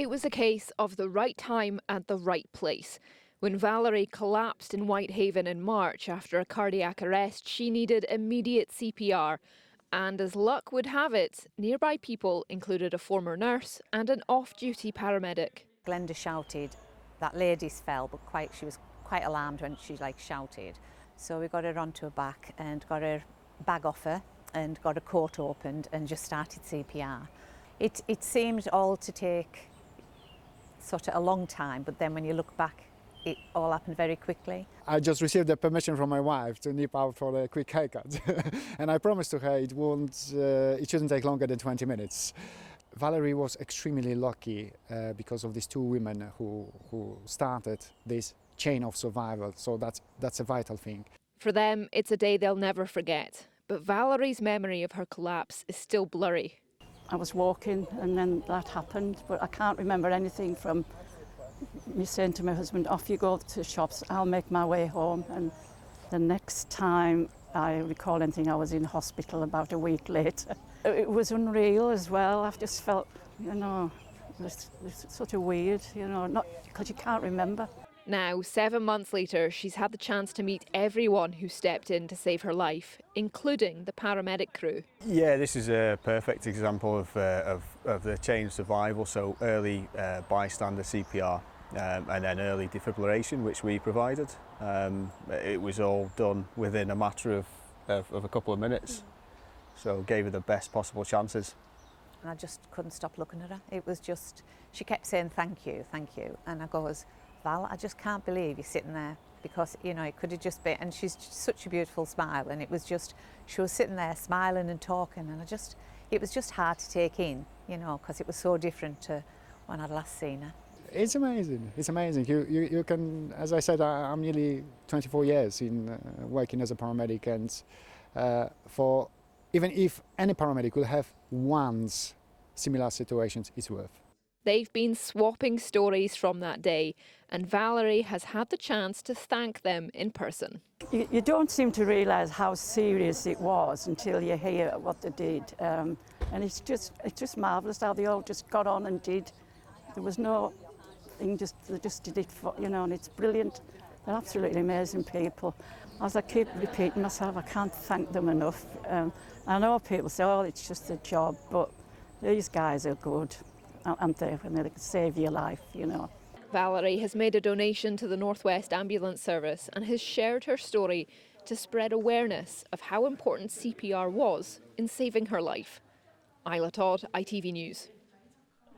It was a case of the right time at the right place. When Valerie collapsed in Whitehaven in March after a cardiac arrest, she needed immediate CPR. And as luck would have it, nearby people included a former nurse and an off-duty paramedic. Glenda shouted, that lady's fell, but she was quite alarmed when she shouted. So we got her onto her back and got her bag off her and got her coat opened and just started CPR. It seemed all to take sort of a long time, but then when you look back, it all happened very quickly. I just received the permission from my wife to nip out for a quick haircut. And I promised to her it shouldn't take longer than 20 minutes. Valerie was extremely lucky because of these two women who started this chain of survival, so that's a vital thing. For them, it's a day they'll never forget. But Valerie's memory of her collapse is still blurry. I was walking and then that happened, but I can't remember anything from me saying to my husband, off you go to the shops, I'll make my way home. And the next time I recall anything, I was in hospital about a week later. It was unreal as well. I've just felt, it's sort of weird, not because you can't remember. Now, 7 months later, she's had the chance to meet everyone who stepped in to save her life, including the paramedic crew. Yeah, this is a perfect example of the chain of survival, so early bystander CPR and then early defibrillation, which we provided. It was all done within a matter of a couple of minutes, so gave her the best possible chances. And I just couldn't stop looking at her. It was just, she kept saying thank you, and I goes, Val, I just can't believe you're sitting there, because it could have just been, and she's such a beautiful smile, and it was just, she was sitting there smiling and talking, and it was just hard to take in, because it was so different to when I'd last seen her. It's amazing. It's amazing. You can, as I said, I'm nearly 24 years in working as a paramedic, and for even if any paramedic will have once similar situations, it's worth. They've been swapping stories from that day, and Valerie has had the chance to thank them in person. You don't seem to realise how serious it was until you hear what they did, and it's just marvellous how they all just got on and did. There was no thing, they just did it for, and it's brilliant. They're absolutely amazing people. As I keep repeating myself, I can't thank them enough. I know people say, oh, it's just a job, but these guys are good. And they can save your life, Valerie has made a donation to the North West Ambulance Service and has shared her story to spread awareness of how important CPR was in saving her life. Isla Todd, ITV News.